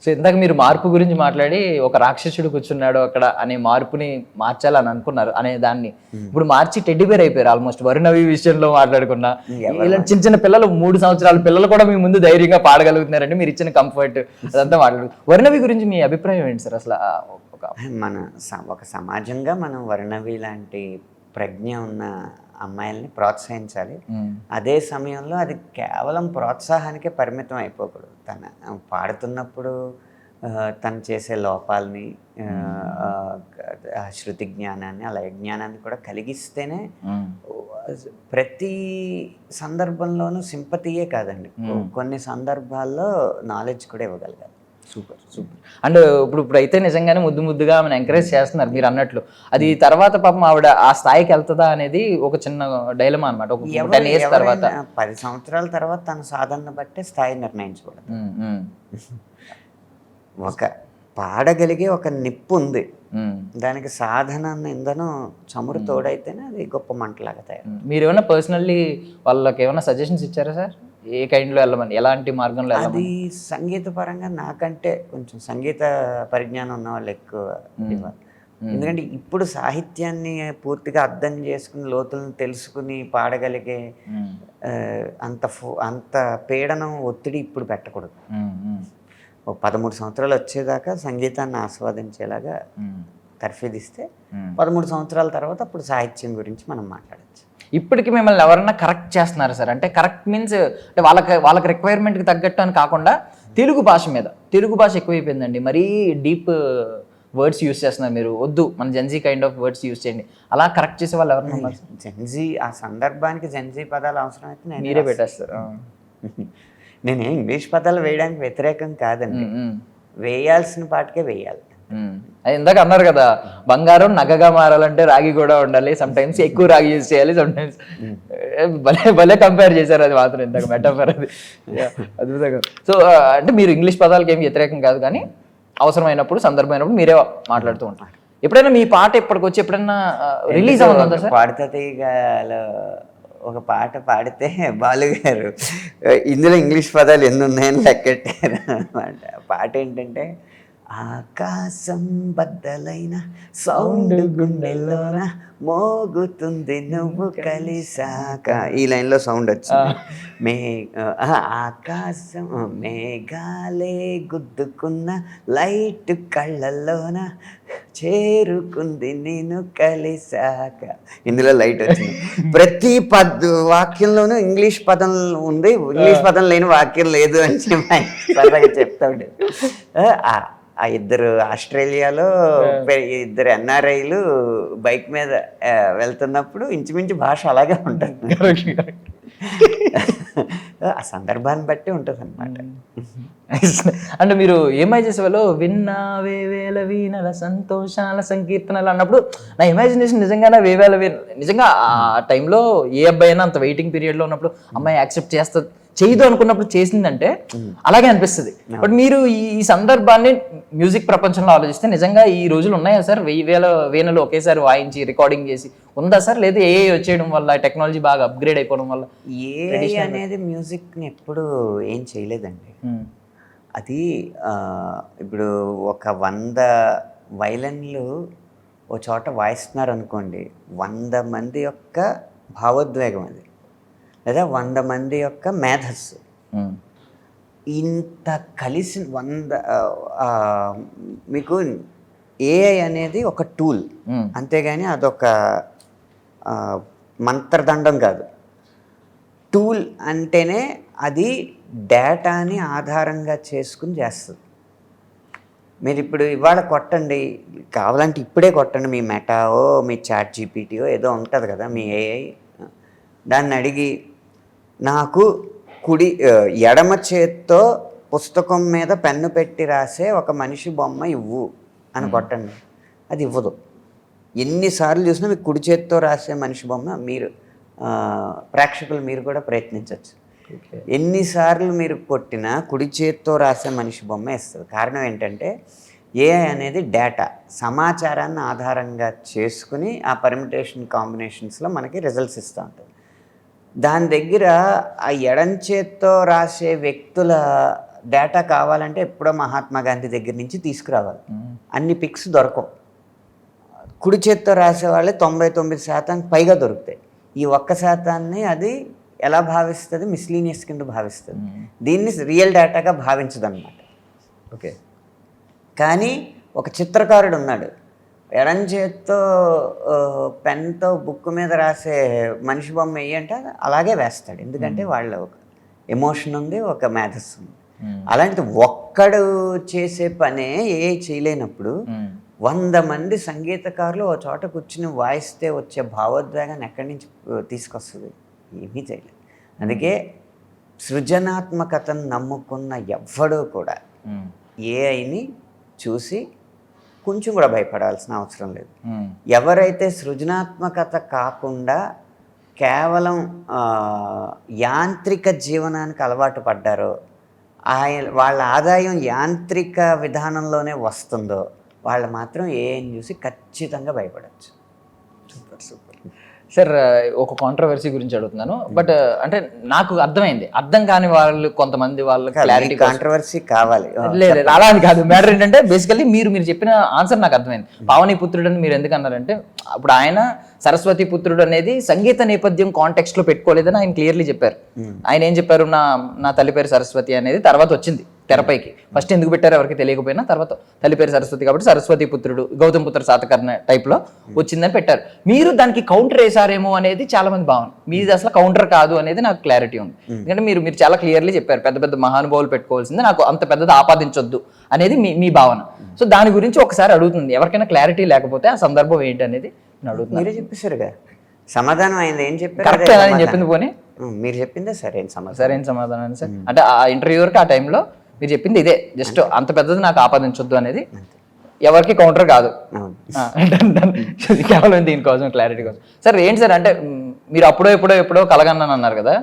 B: సో ఇందాక మీరు మార్పు గురించి మాట్లాడి ఒక రాక్షసుడు కూర్చున్నాడు అక్కడ అనే మార్పుని మార్చాలని అనుకున్నారు అనే దాన్ని ఇప్పుడు మార్చి టెడ్డీబేర్ అయిపోయారు ఆల్మోస్ట్. వరుణవి విషయంలో మాట్లాడుకున్నా, ఇలాంటి చిన్న చిన్న పిల్లలు 3 సంవత్సరాల పిల్లలు కూడా మీ ముందు ధైర్యంగా పాడగలుగుతున్నారంటే మీరు ఇచ్చిన కంఫర్ట్ అదంతా మాట్లాడు. వరుణవి గురించి మీ అభిప్రాయం ఏంటి సార్? అసలు
C: మన ఒక సమాజంగా మనం వరుణవి లాంటి ప్రజ్ఞ ఉన్న అమ్మాయిల్ని ప్రోత్సహించాలి. అదే సమయంలో అది కేవలం ప్రోత్సాహానికే పరిమితం అయిపోకూడదు. తన పాడుతున్నప్పుడు తను చేసే లోపాలని, శృతి జ్ఞానాన్ని, అలాగే జ్ఞానాన్ని కూడా కలిగిస్తేనే ప్రతి సందర్భంలోనూ సింపతియే కాదండి, కొన్ని సందర్భాల్లో నాలెడ్జ్ కూడా ఇవ్వగలగాలి.
B: Super super. అండ్ ఇప్పుడు అయితే నిజంగానే ముద్దుగా ఆమెను ఎంకరేజ్ చేస్తున్నారు మీరు అన్నట్లు. అది తర్వాత పాపం ఆవిడ ఆ స్థాయికి వెళ్తుందా అనేది ఒక చిన్న డైలమా అనమాట. ఒక 10 years తర్వాత,
C: 10 సంవత్సరాల తర్వాత తన సాధనను బట్టే స్థాయి నిర్ణయించకూడదు. ఒక పాడగలిగే ఒక నిప్పు ఉంది, దానికి సాధన ఇంధనం చమురు తోడైతేనే అది గొప్ప మంటలాగా తయారు.
B: మీరు ఏమైనా పర్సనల్లీ వాళ్ళకి ఏమైనా సజెషన్స్ ఇచ్చారా సార్? ఏ కైండ్లో వెళ్ళమని, ఎలాంటి మార్గంలో వెళ్ళమని?
C: అది సంగీత పరంగా నాకంటే కొంచెం సంగీత పరిజ్ఞానం ఉన్న వాళ్ళు ఎక్కువ ఇవ్వాలి. ఎందుకంటే ఇప్పుడు సాహిత్యాన్ని పూర్తిగా అర్థం చేసుకుని లోతులను తెలుసుకుని పాడగలిగే అంత పీడనం, ఒత్తిడి ఇప్పుడు పెట్టకూడదు. ఓ 13 సంవత్సరాలు వచ్చేదాకా సంగీతాన్ని ఆస్వాదించేలాగా తర్ఫీదిస్తే 13 సంవత్సరాల తర్వాత అప్పుడు సాహిత్యం గురించి మనం మాట్లాడచ్చు.
B: ఇప్పటికి మిమ్మల్ని ఎవరన్నా కరెక్ట్ చేస్తున్నారు సార్? అంటే కరెక్ట్ మీన్స్ అంటే వాళ్ళకి రిక్వైర్మెంట్కి తగ్గట్టు అని కాకుండా తెలుగు భాష ఎక్కువైపోయిందండి. మరీ డీప్ వర్డ్స్ యూస్ చేస్తున్నారు మీరు. వద్దు, మన Gen Z kind of words use చేయండి. అలా కరెక్ట్ చేసే వాళ్ళు ఎవరన్నా ఉన్నారు?
C: జెన్జీ ఆ సందర్భానికి జెన్జీ పదాలు అవసరం అయితే
B: మీరే పెట్టేస్తారు.
C: నేను ఇంగ్లీష్ పదాలు వేయడానికి వ్యతిరేకం కాదండి, వేయాల్సిన పాటకే వేయాలి.
B: ఇందాక అన్నారు కదా, బంగారం నగగా మారాలంటే రాగి కూడా ఉండాలి, సమ్ టైమ్స్ ఎక్కువ రాగి యూజ్ చేయాలి, సమ్ టైమ్స్. భలే కంపేర్ చేశారు అది మాత్రం, ఇందాక మెటాఫర్ అది అద్భుతంగా. సో అంటే మీరు ఇంగ్లీష్ పదాలకి ఏమి వ్యతిరేకం కాదు, కానీ అవసరమైనప్పుడు, సందర్భమైనప్పుడు మీరే మాట్లాడుతూ ఉంటారు. ఎప్పుడైనా మీ పాట ఇప్పటికొచ్చి ఎప్పుడైనా రిలీజ్ అవుతుందా సార్?
C: పాడుతీగలో ఒక పాట పాడితే బాలుగారు ఇందులో ఇంగ్లీష్ పదాలు ఎన్ని ఉన్నాయని లెక్కెట్టారు అనమాట. పాట ఏంటంటే, ఆకాశం బద్దలైన సౌండ్ గుండెల్లోన మోగుతుంది నువ్వు కలిసాక, ఈ లైన్లో సౌండ్ వచ్చింది. ఆకాశం మేఘాలే గుద్దుకున్న లైట్ కళ్ళల్లోన చేరుకుంది నేను కలిసాక, ఇందులో లైట్ వచ్చింది. ప్రతి వాక్యంలోనూ ఇంగ్లీష్ పదం ఉంది, ఇంగ్లీష్ పదం లేని వాక్యం లేదు అని చెప్పి సరదాగా చెప్తా ఉండే. ఆ ఇద్దరు ఆస్ట్రేలియాలో ఇద్దరు ఎన్ఆర్ఐలు బైక్ మీద వెళ్తున్నప్పుడు ఇంచుమించు భాష అలాగే ఉంటుంది. ఆ సందర్భాన్ని బట్టి ఉంటుంది అన్నమాట.
B: అంటే మీరు ఏమై చేసేవాళ్ళు, విన్నావే వేల వీణల సంతోషాల సంకీర్తనలు అన్నప్పుడు నా ఇమాజినేషన్ నిజంగానే నిజంగా ఆ టైంలో ఏ అబ్బాయి అయినా అంత వెయిటింగ్ పీరియడ్లో ఉన్నప్పుడు అమ్మాయి యాక్సెప్ట్ చేయదు అనుకున్నప్పుడు చేసిందంటే అలాగే అనిపిస్తుంది. బట్ మీరు ఈ సందర్భాన్ని మ్యూజిక్ ప్రపంచంలో ఆలోచిస్తే నిజంగా ఈ రోజులు ఉన్నాయా సార్? 1000 వీణలు ఒకేసారి వాయించి రికార్డింగ్ చేసి ఉందా సార్? లేదా ఏ వచ్చేయడం వల్ల, టెక్నాలజీ బాగా అప్గ్రేడ్ అయిపోవడం వల్ల
C: ఏ అనేది మ్యూజిక్ని ఎప్పుడు ఏం చేయలేదండి. అది ఇప్పుడు ఒక 100 వైలన్లు ఓ చోట వాయిస్తున్నారు అనుకోండి, 100 మంది యొక్క భావోద్వేగం అది, లేదా 100 మంది యొక్క మేధస్సు, ఇంత కలిసి 100 మీకు ఏఐ అనేది ఒక టూల్, అంతేగాని అదొక మంత్రదండం కాదు. టూల్ అంటేనే అది డేటాని ఆధారంగా చేసుకుని చేస్తుంది. మీరు ఇప్పుడు ఇవాళ కొట్టండి, కావాలంటే ఇప్పుడే కొట్టండి, మీ మెటాఓ మీ చాట్ జీపీటీయో ఏదో ఉంటుంది కదా మీ ఏఐ, దాన్ని అడిగి నాకు ఎడమ చేత్తో పుస్తకం మీద పెన్ను పెట్టి రాసే ఒక మనిషి బొమ్మ ఇవ్వు అని కొట్టండి, అది ఇవ్వదు. ఎన్నిసార్లు చూసినా మీకు కుడి చేత్తో రాసే మనిషి బొమ్మ మీరు ప్రేక్షకులు మీరు కూడా ప్రయత్నించవచ్చు. ఎన్నిసార్లు మీరు కొట్టినా కుడి చేత్తో రాసే మనిషి బొమ్మ ఇస్తుంది. కారణం ఏంటంటే ఏఐ అనేది డేటా, సమాచారాన్ని ఆధారంగా చేసుకుని ఆ పర్మిటేషన్ కాంబినేషన్స్లో మనకి రిజల్ట్స్ ఇస్తూ ఉంటుంది. దాని దగ్గర ఆ ఎడం చేత్తో రాసే వ్యక్తుల డేటా కావాలంటే ఎప్పుడో మహాత్మా గాంధీ దగ్గర నుంచి తీసుకురావాలి, అన్ని పిక్స్ దొరకవు. కుడి చేత్తో రాసే వాళ్ళే 99% పైగా దొరుకుతాయి. ఈ 1% అది ఎలా భావిస్తుంది? మిస్లీనియస్ కింద భావిస్తుంది. దీన్ని రియల్ డేటాగా భావించదు అనమాట. ఓకే, కానీ ఒక చిత్రకారుడు ఉన్నాడు, ఎడం చేత్తో పెన్తో బుక్ మీద రాసే మనిషి బొమ్మ వేయంటే అలాగే వేస్తాడు. ఎందుకంటే వాళ్ళ ఒక ఎమోషన్ ఉంది, ఒక మేధస్సు ఉంది. అలాంటిది ఒక్కడు చేసే పనే చేయలేనప్పుడు 100 మంది సంగీతకారులు ఒక చోట కూర్చుని వాయిస్తే వచ్చే భావోద్వేగాన్ని ఎక్కడి నుంచి తీసుకొస్తుంది? ఏమీ చేయలేదు. అందుకే సృజనాత్మకతను నమ్ముకున్న ఎవ్వడూ కూడా ఏఐని చూసి కొంచెం కూడా భయపడాల్సిన అవసరం లేదు. ఎవరైతే సృజనాత్మకత కాకుండా కేవలం యాంత్రిక జీవనానికి అలవాటు పడ్డారో, వాళ్ళ ఆదాయం యాంత్రిక విధానంలోనే వస్తుందో వాళ్ళు మాత్రం ఏం చూసి ఖచ్చితంగా భయపడచ్చు.
B: Super super sir. ఒక కాంట్రవర్సీ గురించి అడుగుతున్నాను, బట్ అంటే నాకు అర్థమైంది. అర్థం కాని వాళ్ళు కొంతమంది వాళ్ళ క్లారిటీ,
C: కాంట్రవర్సీ కావాలి
B: లేదు అలా అని కాదు. మ్యాటర్ ఏంటంటే బేసికల్లీ మీరు చెప్పిన ఆన్సర్ నాకు అర్థమైంది. పావని పుత్రుడు అని మీరు ఎందుకు అన్నారంటే, అప్పుడు ఆయన సరస్వతి పుత్రుడు అనేది సంగీత నేపథ్యం కాంటెక్స్ట్ లో పెట్టుకోలేదని ఆయన క్లియర్లీ చెప్పారు. ఆయన ఏం చెప్పారు, నా తల్లి పేరు సరస్వతి అనేది తర్వాత వచ్చింది తెరపైకి. ఫస్ట్ ఎందుకు పెట్టారు ఎవరికి తెలియకపోయినా, తర్వాత తల్లి పేరు సరస్వతి కాబట్టి సరస్వతి పుత్రుడు, గౌతమ్ పుత్ర శాతకర్ణ టైప్ లో వచ్చిందని పెట్టారు. మీరు దానికి కౌంటర్ వేసారేమో అనేది చాలా మంది భావన. మీది అసలు కౌంటర్ కాదు అనేది నాకు క్లారిటీ ఉంది. ఎందుకంటే మీరు చాలా క్లియర్లీ చెప్పారు, పెద్ద పెద్ద మహానుభావులు పెట్టుకోవాల్సింది, నాకు అంత పెద్దది ఆపాదించొద్దు అనేది మీ భావన. సో దాని గురించి ఒకసారి అడుగుతుంది, ఎవరికైనా క్లారిటీ లేకపోతే ఆ సందర్భం ఏంటి అనేది అడుగుతుంది.
C: మీరే చెప్పేశారుగా సమాధానం అయింది. ఏం చెప్పారు?
B: కరెక్ట్ నేను చెప్పింది పోనీ
C: మీరు చెప్పిందే సరైన
B: సమాధానం సార్. అంటే ఆ ఇంటర్వ్యూ వరకు ఆ టైంలో మీరు చెప్పింది ఇదే, జస్ట్ అంత పెద్దది నాకు ఆపాదించొద్దు అనేది, ఎవరికి కౌంటర్ కాదు. కేవలం దీనికోసం క్లారిటీ కోసం. సార్ ఏంటి సార్ అంటే, మీరు ఎప్పుడో కలగన్నాను అన్నారు కదా,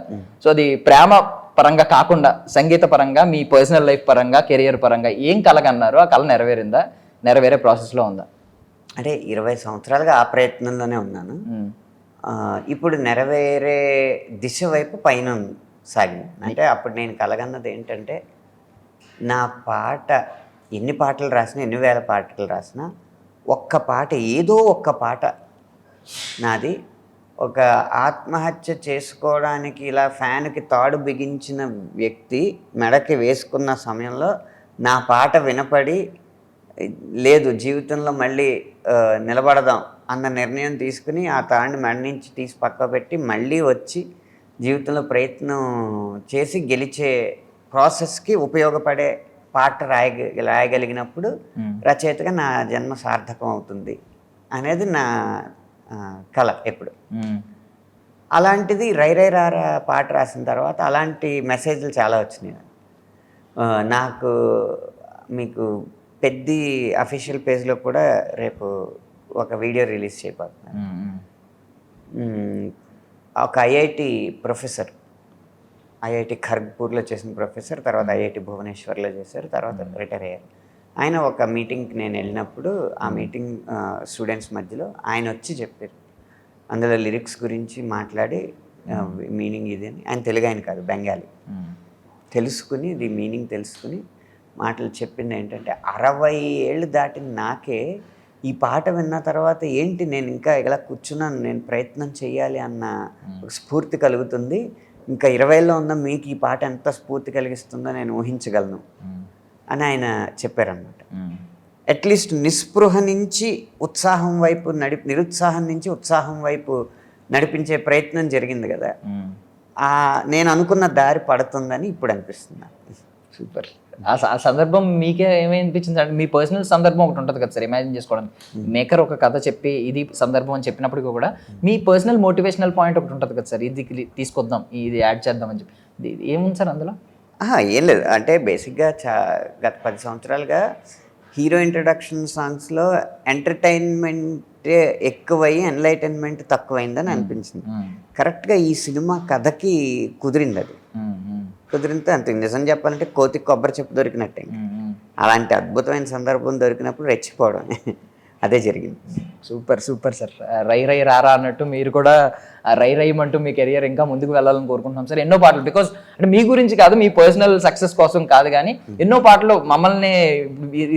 B: సో అది ప్రేమ పరంగా కాకుండా సంగీత పరంగా, మీ పర్సనల్ లైఫ్ పరంగా, కెరియర్ పరంగా ఏం కలగన్నారు? ఆ కళ నెరవేరిందా? నెరవేరే ప్రాసెస్లో ఉందా?
C: అంటే 20 సంవత్సరాలుగా ఆ ప్రయత్నంలోనే ఉన్నాను. ఇప్పుడు నెరవేరే దిశ వైపు పైన సాగింది. అంటే అప్పుడు నేను కలగన్నది ఏంటంటే, నా పాట ఎన్ని పాటలు రాసినా, ఎన్ని వేల పాటలు రాసినా, ఒక్క పాట, ఏదో ఒక్క పాట నాది ఒక ఆత్మహత్య చేసుకోవడానికి ఇలా ఫ్యాన్కి తాడు బిగించిన వ్యక్తి మెడకి వేసుకున్న సమయంలో నా పాట వినపడి, లేదు జీవితంలో మళ్ళీ నిలబడదాం అన్న నిర్ణయం తీసుకుని ఆ తాడిని మెడ నుంచి తీసి పక్క పెట్టి మళ్ళీ వచ్చి జీవితంలో ప్రయత్నం చేసి గెలిచే ప్రాసెస్కి ఉపయోగపడే పాట రాయగలిగినప్పుడు రచయితగా నా జన్మ సార్థకం అవుతుంది అనేది నా కళ ఎప్పుడు. అలాంటిది రై రై రారా పాట రాసిన తర్వాత అలాంటి మెసేజ్లు చాలా వచ్చినాయి నాకు. మీకు పెద్ద అఫీషియల్ పేజ్లో కూడా రేపు ఒక వీడియో రిలీజ్ చేయబోతున్నాను. ఒక ఐఐటి ప్రొఫెసర్, ఐఐటి ఖర్గ్పూర్లో చేసిన ప్రొఫెసర్, తర్వాత ఐఐటి భువనేశ్వర్లో చేశారు, తర్వాత రిటైర్ అయ్యారు. ఆయన ఒక మీటింగ్కి నేను వెళ్ళినప్పుడు, ఆ మీటింగ్ స్టూడెంట్స్ మధ్యలో ఆయన వచ్చి చెప్పారు, అందులో లిరిక్స్ గురించి మాట్లాడి మీనింగ్ ఇది అని. ఆయన తెలుగు ఆయన కాదు, బెంగాలీ. తెలుసుకుని ఇది మీనింగ్ తెలుసుకుని మాటలు చెప్పింది ఏంటంటే, 60 ఏళ్ళు దాటిన నాకే ఈ పాట విన్న తర్వాత ఏంటి నేను ఇంకా ఇలా కూర్చున్నాను, నేను ప్రయత్నం చేయాలి అన్న స్ఫూర్తి కలుగుతుంది. ఇంకా 20లో ఉన్న మీకు ఈ పాట ఎంత స్ఫూర్తి కలిగిస్తుందో నేను ఊహించగలను అని ఆయన చెప్పారనమాట. అట్లీస్ట్ నిస్పృహ నుంచి ఉత్సాహం వైపు నిరుత్సాహం నుంచి ఉత్సాహం వైపు నడిపించే ప్రయత్నం జరిగింది కదా, నేను అనుకున్న దారి పడుతుందని ఇప్పుడు అనిపిస్తుంది.
B: సూపర్. ఆ సందర్భం మీకే ఏమనిపించింది అంటే, మీ పర్సనల్ సందర్భం ఒకటి ఉంటుంది కదా సార్, ఇమాజిన్ చేసుకోవడానికి. మేకర్ ఒక కథ చెప్పి ఇది సందర్భం అని చెప్పినప్పటికీ కూడా మీ పర్సనల్ మోటివేషనల్ పాయింట్ ఒకటి ఉంటుంది కదా సార్, ఇది తీసుకొద్దాం, ఇది యాడ్ చేద్దాం అని చెప్పి, ఏముంది సార్ అందులో?
C: ఏం లేదు, అంటే బేసిక్గా గత 10 సంవత్సరాలుగా హీరో ఇంట్రడక్షన్ సాంగ్స్లో ఎంటర్టైన్మెంటే ఎక్కువయ్యి ఎన్లైటైన్మెంట్ తక్కువైందని అనిపించింది. కరెక్ట్గా ఈ సినిమా కథకి కుదిరింది. అది కుదిరితే అంతే. నిజం చెప్పాలంటే కోతికి కొబ్బరి చెప్పు దొరికినట్టే. అలాంటి అద్భుతమైన సందర్భం దొరికినప్పుడు రెచ్చిపోవడం, అదే జరిగింది.
B: Super super sir. రై రై రారా అన్నట్టు మీరు కూడా రై రైమంటూ మీ కెరియర్ ఇంకా ముందుకు వెళ్ళాలని కోరుకుంటున్నాం సార్. ఎన్నో పాటలు, బికాస్ అంటే మీ గురించి కాదు, మీ పర్సనల్ సక్సెస్ కోసం కాదు, కానీ ఎన్నో పాటలు మమ్మల్ని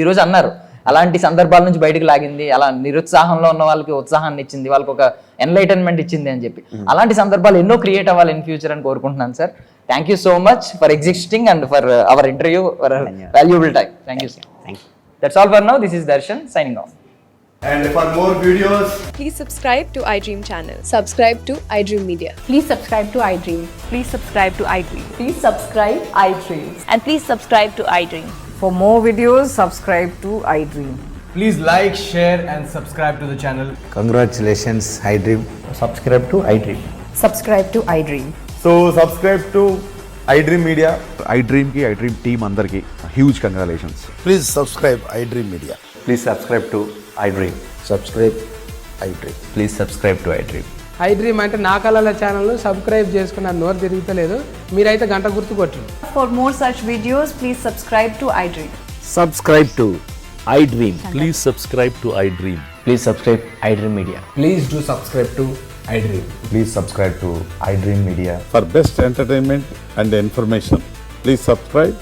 B: ఈరోజు అన్నారు, అలాంటి సందర్భాల నుంచి బయటకు లాగింది, అలా నిరుత్సాహంలో ఉన్న వాళ్ళకి ఉత్సాహాన్ని ఇచ్చింది, వాళ్ళకి ఒక ఎన్లైటన్మెంట్ ఇచ్చింది అని చెప్పి, అలాంటి సందర్భాలు ఎన్నో క్రియేట్ అవ్వాలి ఇన్ ఫ్యూచర్ అని కోరుకుంటున్నాను sir. Thank you so much for existing and for hour interview, for valuable time. Thank you sir.
C: Thank you.
B: That's all for now. This is Darshan signing off.
D: And for more videos,
E: Please subscribe to iDream channel.
F: Subscribe to iDream Media.
G: Please subscribe to iDream.
E: Please subscribe to iDream.
G: Please subscribe iDream.
H: And please subscribe to iDream.
G: For more videos, subscribe to iDream.
D: please like, share, and subscribe to the channel.
I: Congratulations, iDream.
B: Subscribe to iDream.
G: Subscribe to iDream.
D: So subscribe to iDream Media.
J: iDream की iDream team अंदर की huge congratulations.
I: Please subscribe iDream Media.
C: Please subscribe to iDream.
I: Subscribe iDream.
B: Please subscribe to iDream.
F: iDream అంటే నా కళల ఛానల్ సబ్స్క్రైబ్ చేసుకున్న నోరు తిరుగుతలేదు. మీరైతే గంట గుర్తు కొట్టండి.
G: For more such videos, please subscribe to iDream.
I: Subscribe to iDream.
K: Please subscribe to iDream.
B: Please subscribe iDream media.
D: Please do subscribe to iDream.
J: Please subscribe to iDream Media.
K: For best entertainment and information, please subscribe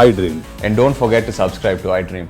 K: iDream.
B: And don't forget to subscribe to iDream.